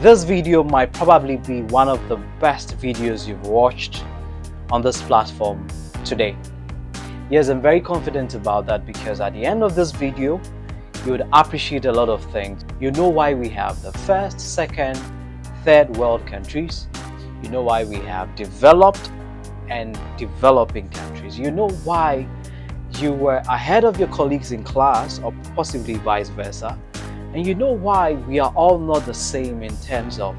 This video might probably be one of the best videos you've watched on this platform today. Yes, I'm very confident about that because at the end of this video, you would appreciate a lot of things. You know why we have the first, second, third world countries. You know why we have developed and developing countries. You know why you were ahead of your colleagues in class, or possibly vice versa. And you know why we are all not the same in terms of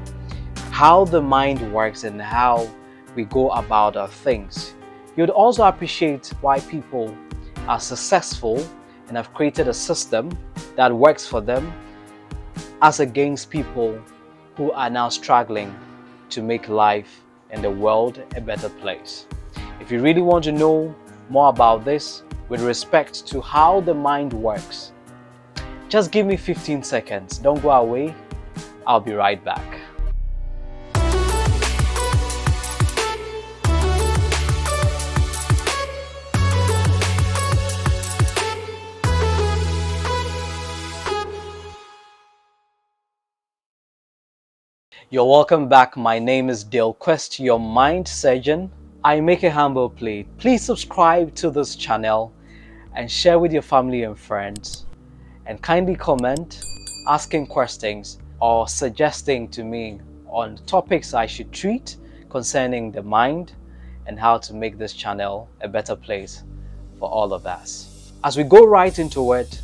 how the mind works and how we go about our things. You'd also appreciate why people are successful and have created a system that works for them as against people who are now struggling to make life and the world a better place. If you really want to know more about this with respect to how the mind works, just give me 15 seconds. Don't go away. I'll be right back. You're welcome back. My name is Quist, your mind surgeon. I make a humble plea. Please subscribe to this channel and share with your family and friends. And kindly comment asking questions or suggesting to me on topics I should treat concerning the mind and how to make this channel a better place for all of us. As we go right into it,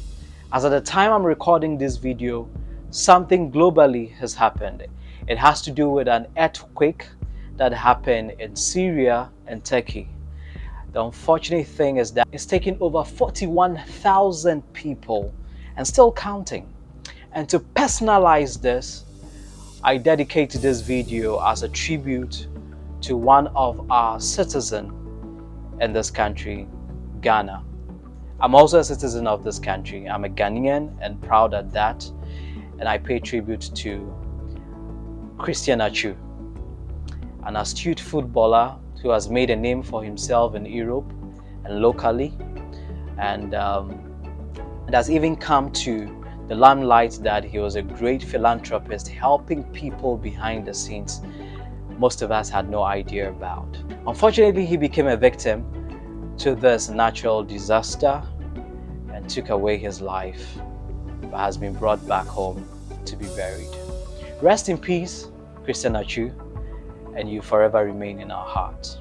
as at the time I'm recording this video, something globally has happened. It has to do with an earthquake that happened in Syria and Turkey. The unfortunate thing is that it's taken over 41,000 people and still counting. And to personalize this, I dedicate this video as a tribute to one of our citizens in this country, Ghana. I'm also a citizen of this country. I'm a Ghanaian and proud at that. And I pay tribute to Christian Atsu, an astute footballer who has made a name for himself in Europe and locally, and it has even come to the limelight that he was a great philanthropist helping people behind the scenes most of us had no idea about. Unfortunately, he became a victim to this natural disaster and took away his life, but has been brought back home to be buried. Rest in peace, Christian Atsu, and you forever remain in our hearts.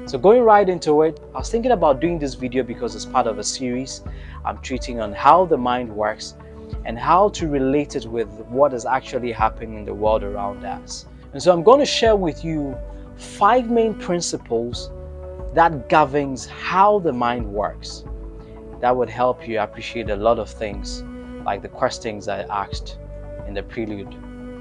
So going right into it, I was thinking about doing this video because it's part of a series I'm treating on how the mind works and how to relate it with what is actually happening in the world around us. And so I'm going to share with you 5 main principles that governs how the mind works. That would help you appreciate a lot of things, like the questions I asked in the prelude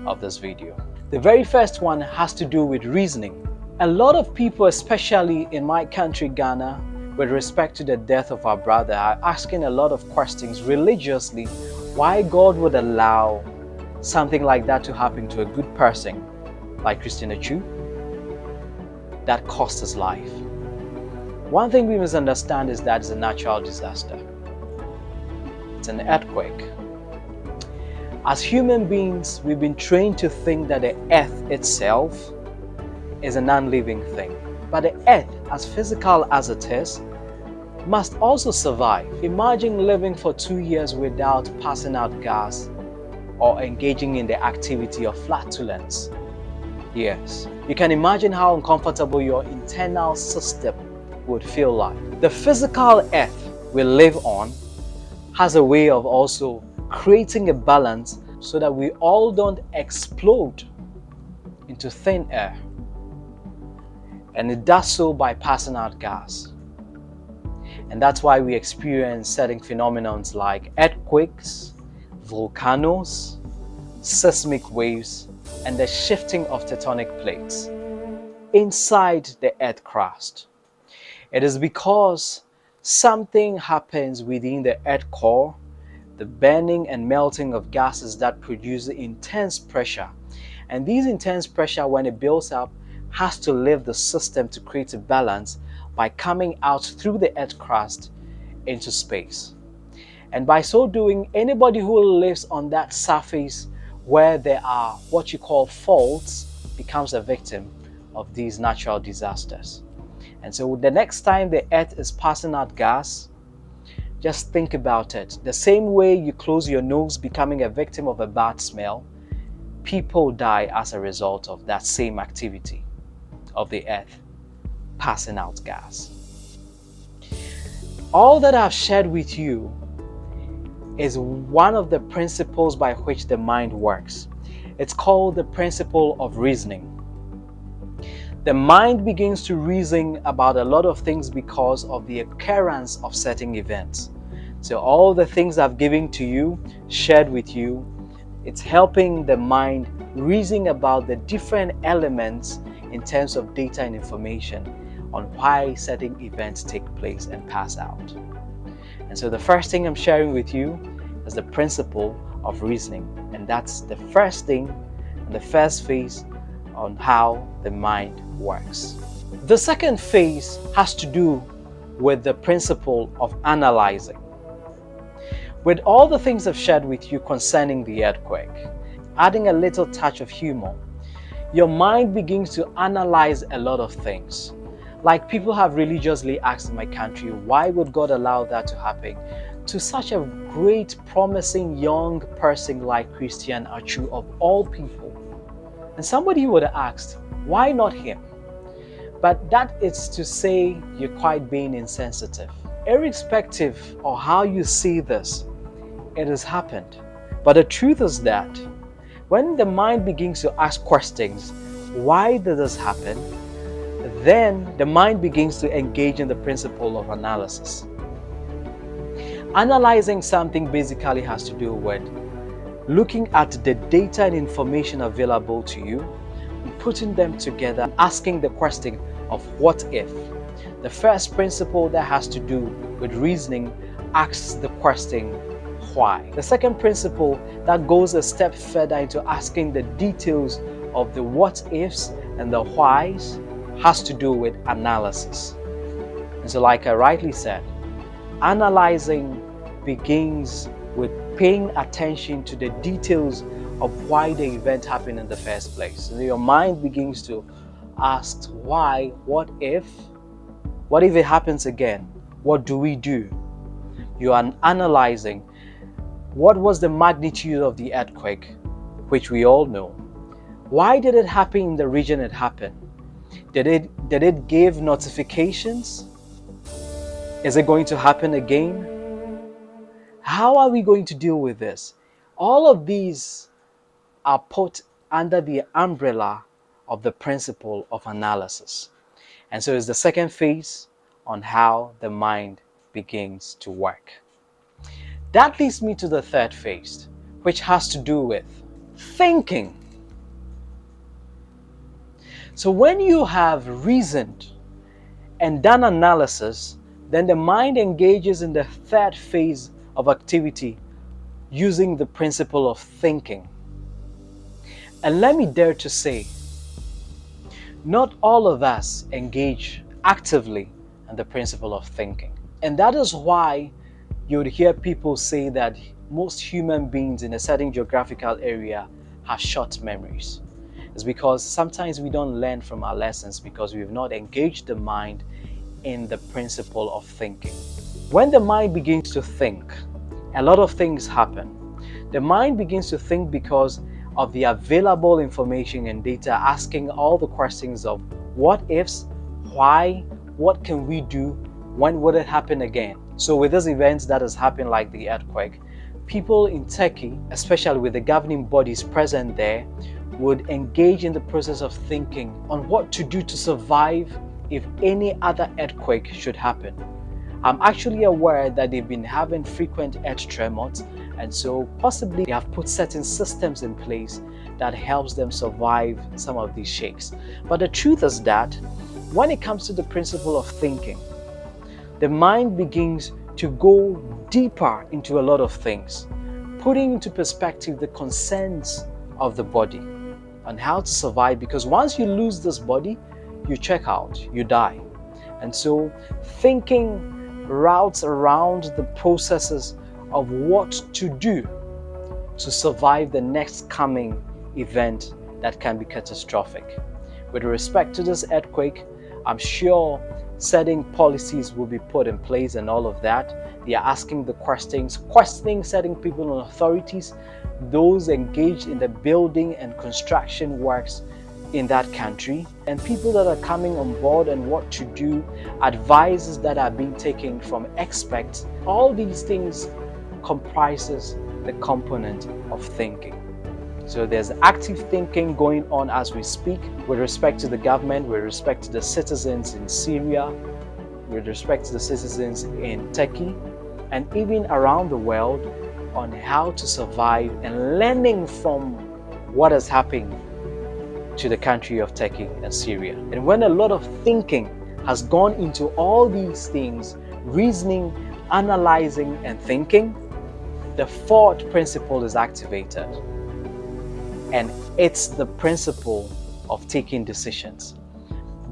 of this video. The very first one has to do with reasoning. A lot of people, especially in my country, Ghana, with respect to the death of our brother, are asking a lot of questions religiously why God would allow something like that to happen to a good person like Christian Atsu that cost his life. One thing we must understand is that it's a natural disaster. It's an earthquake. As human beings, we've been trained to think that the earth itself is a non-living thing. But the earth, as physical as it is, must also survive. Imagine living for 2 years without passing out gas or engaging in the activity of flatulence. Yes, you can imagine how uncomfortable your internal system would feel like. The physical earth we live on has a way of also creating a balance so that we all don't explode into thin air. And it does so by passing out gas. And that's why we experience certain phenomena like earthquakes, volcanoes, seismic waves, and the shifting of tectonic plates inside the earth crust. It is because something happens within the earth core, the burning and melting of gases that produce intense pressure. And these intense pressure, when it builds up, has to leave the system to create a balance by coming out through the earth crust into space. And by so doing, anybody who lives on that surface where there are what you call faults, becomes a victim of these natural disasters. And so the next time the earth is passing out gas, just think about it. The same way you close your nose, becoming a victim of a bad smell, people die as a result of that same activity of the earth passing out gas. All that I've shared with you is one of the principles by which the mind works. It's called the principle of reasoning. The mind begins to reason about a lot of things because of the occurrence of certain events. So all the things I've given to you, shared with you, it's helping the mind reason about the different elements in terms of data and information on why certain events take place and pass out. And so the first thing I'm sharing with you is the principle of reasoning. And that's the first thing and the first phase on how the mind works. The second phase has to do with the principle of analyzing. With all the things I've shared with you concerning the earthquake, adding a little touch of humor, your mind begins to analyze a lot of things. Like people have religiously asked in my country, why would God allow that to happen to such a great, promising young person like Christian Atsu of all people? And somebody would have asked, why not him? But that is to say you're quite being insensitive. Irrespective of how you see this, it has happened. But the truth is that when the mind begins to ask questions, why did this happen? Then the mind begins to engage in the principle of analysis. Analyzing something basically has to do with looking at the data and information available to you, and putting them together, asking the question of what if. The first principle that has to do with reasoning asks the question why. The second principle that goes a step further into asking the details of the what ifs and the whys has to do with analysis. And so like I rightly said, analyzing begins with paying attention to the details of why the event happened in the first place. So your mind begins to ask why, what if it happens again? What do we do? You are analyzing what was the magnitude of the earthquake, which we all know. Why did it happen in the region it happened? Did it give notifications? Is it going to happen again? How are we going to deal with this? All of these are put under the umbrella of the principle of analysis. And so it's the second phase on how the mind begins to work. That leads me to the third phase, which has to do with thinking. So when you have reasoned and done analysis, then the mind engages in the third phase of activity using the principle of thinking. And let me dare to say, not all of us engage actively in the principle of thinking. And that is why you would hear people say that most human beings in a certain geographical area have short memories. It's because sometimes we don't learn from our lessons because we've not engaged the mind in the principle of thinking. When the mind begins to think, a lot of things happen. The mind begins to think because of the available information and data, asking all the questions of what ifs, why, what can we do, when would it happen again? So with these events that has happened like the earthquake, people in Turkey, especially with the governing bodies present there, would engage in the process of thinking on what to do to survive if any other earthquake should happen. I'm actually aware that they've been having frequent earth tremors, and so possibly they have put certain systems in place that helps them survive some of these shakes. But the truth is that when it comes to the principle of thinking, the mind begins to go deeper into a lot of things, putting into perspective the concerns of the body and how to survive, because once you lose this body, you check out, you die. And so thinking routes around the processes of what to do to survive the next coming event that can be catastrophic. With respect to this earthquake, I'm sure certain policies will be put in place and all of that. They are asking the questions, questioning certain people and authorities, those engaged in the building and construction works in that country, and people that are coming on board and what to do, advices that are being taken from experts. All these things comprises the component of thinking. So there's active thinking going on as we speak with respect to the government, with respect to the citizens in Syria, with respect to the citizens in Turkey, and even around the world on how to survive and learning from what has happened to the country of Turkey and Syria. And when a lot of thinking has gone into all these things, reasoning, analyzing, and thinking, the fourth principle is activated. And it's the principle of taking decisions.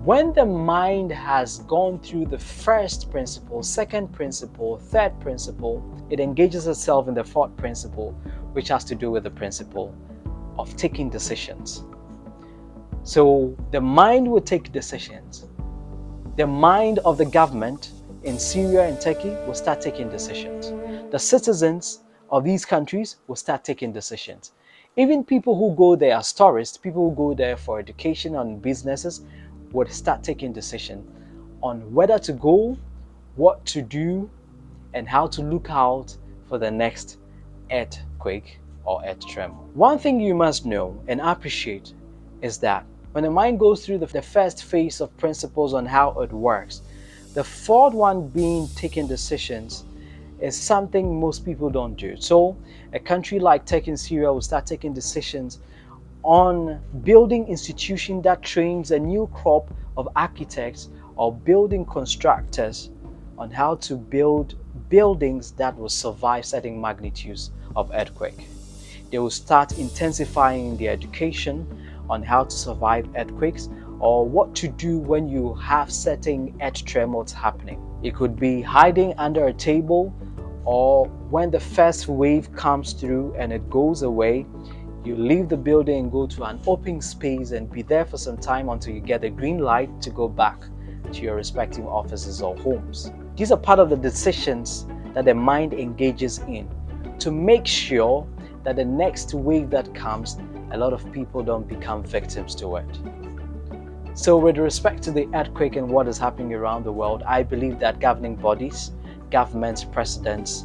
When the mind has gone through the first principle, second principle, third principle, it engages itself in the fourth principle, which has to do with the principle of taking decisions. So the mind will take decisions. The mind of the government in Syria and Turkey will start taking decisions. The citizens of these countries will start taking decisions. Even people who go there as tourists, people who go there for education and businesses, would start taking decisions on whether to go, what to do, and how to look out for the next earthquake or earth tremor. One thing you must know and appreciate is that when the mind goes through the first phase of principles on how it works, the fourth one being taking decisions is something most people don't do. So a country like Turkey and Syria will start taking decisions on building institutions that trains a new crop of architects or building constructors on how to build buildings that will survive certain magnitudes of earthquake. They will start intensifying their education on how to survive earthquakes or what to do when you have certain earth tremors happening. It could be hiding under a table, or when the first wave comes through and it goes away, you leave the building and go to an open space and be there for some time until you get the green light to go back to your respective offices or homes. These are part of the decisions that the mind engages in to make sure that the next wave that comes, a lot of people don't become victims to it. So with respect to the earthquake and what is happening around the world, I believe that governing bodies, governments, presidents,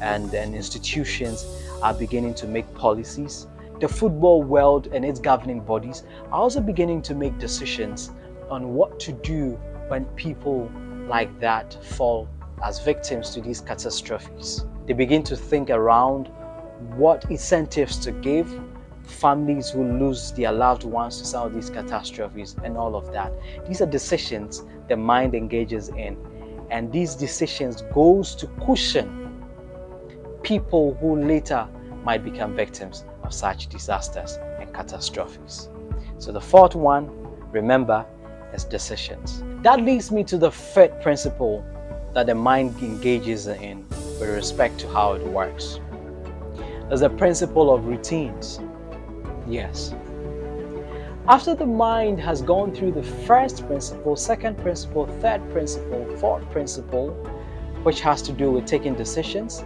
and institutions are beginning to make policies. The football world and its governing bodies are also beginning to make decisions on what to do when people like that fall as victims to these catastrophes. They begin to think around what incentives to give families who lose their loved ones to some of these catastrophes and all of that. These are decisions the mind engages in, and these decisions goes to cushion people who later might become victims of such disasters and catastrophes. So the fourth one, remember, is decisions. That leads me to the fifth principle that the mind engages in with respect to how it works. There's the principle of routines. Yes. After the mind has gone through the first principle, second principle, third principle, fourth principle, which has to do with taking decisions,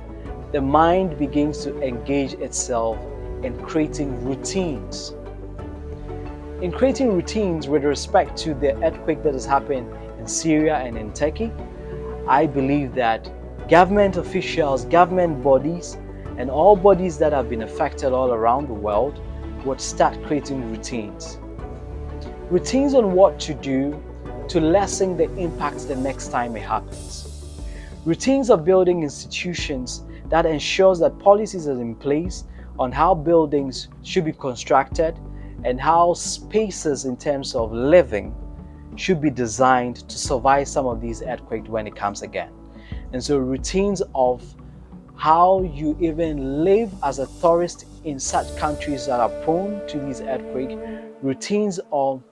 the mind begins to engage itself in creating routines. In creating routines with respect to the earthquake that has happened in Syria and in Turkey, I believe that government officials, government bodies, and all bodies that have been affected all around the world would start creating routines. Routines on what to do to lessen the impact the next time it happens. Routines of building institutions that ensures that policies are in place on how buildings should be constructed and how spaces in terms of living should be designed to survive some of these earthquakes when it comes again. And so routines of how you even live as a tourist in such countries that are prone to these earthquakes, routines of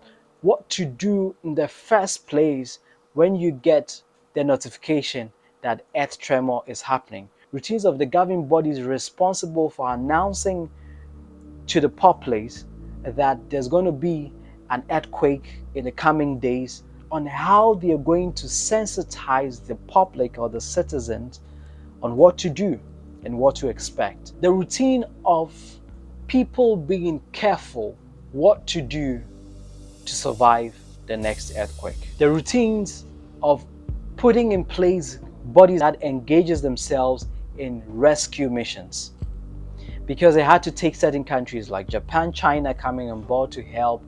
what to do in the first place when you get the notification that earth tremor is happening, routines of the governing bodies responsible for announcing to the populace that there's going to be an earthquake in the coming days, on how they are going to sensitize the public or the citizens on what to do and what to expect. The routine of people being careful what to do to survive the next earthquake. The routines of putting in place bodies that engages themselves in rescue missions, because they had to take certain countries like Japan, China coming on board to help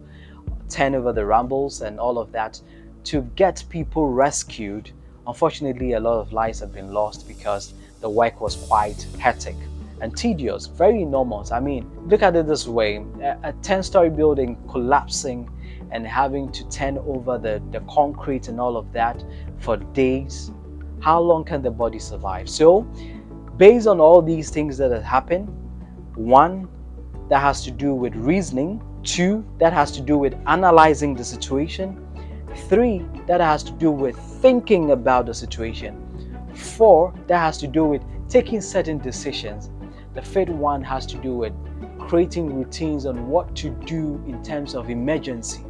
turn over the rumbles and all of that to get people rescued. Unfortunately, a lot of lives have been lost because the work was quite hectic and tedious, very enormous. I mean, look at it this way, a 10-story building collapsing and having to turn over the concrete and all of that for days. How long can the body survive? So, based on all these things that have happened, one, that has to do with reasoning. Two, that has to do with analyzing the situation. Three, that has to do with thinking about the situation. Four, that has to do with taking certain decisions. The fifth one has to do with creating routines on what to do in terms of emergency.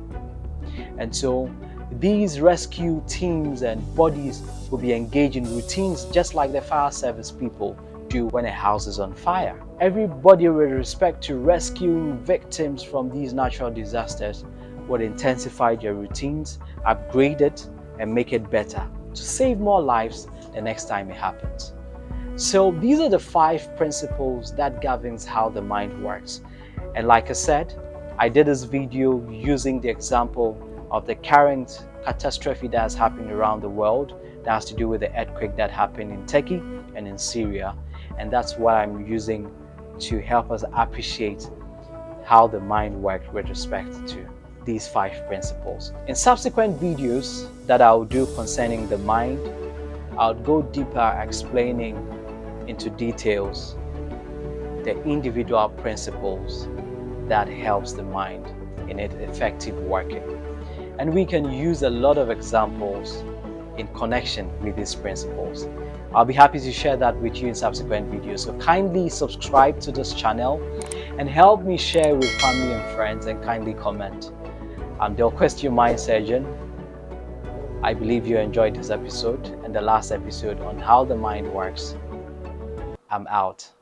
And so these rescue teams and bodies will be engaged in routines just like the fire service people do when a house is on fire. Everybody with respect to rescuing victims from these natural disasters would intensify their routines, upgrade it, and make it better to save more lives the next time it happens. So these are the 5 principles that governs how the mind works. And like I said, I did this video using the example of the current catastrophe that has happened around the world that has to do with the earthquake that happened in Turkey and in Syria. And that's what I'm using to help us appreciate how the mind works with respect to these 5 principles. In subsequent videos that I'll do concerning the mind, I'll go deeper explaining into details the individual principles that helps the mind in its effective working. And we can use a lot of examples in connection with these principles. I'll be happy to share that with you in subsequent videos. So kindly subscribe to this channel and help me share with family and friends, and kindly comment. I'm Quist, your mind surgeon. I believe you enjoyed this episode and the last episode on how the mind works. I'm out.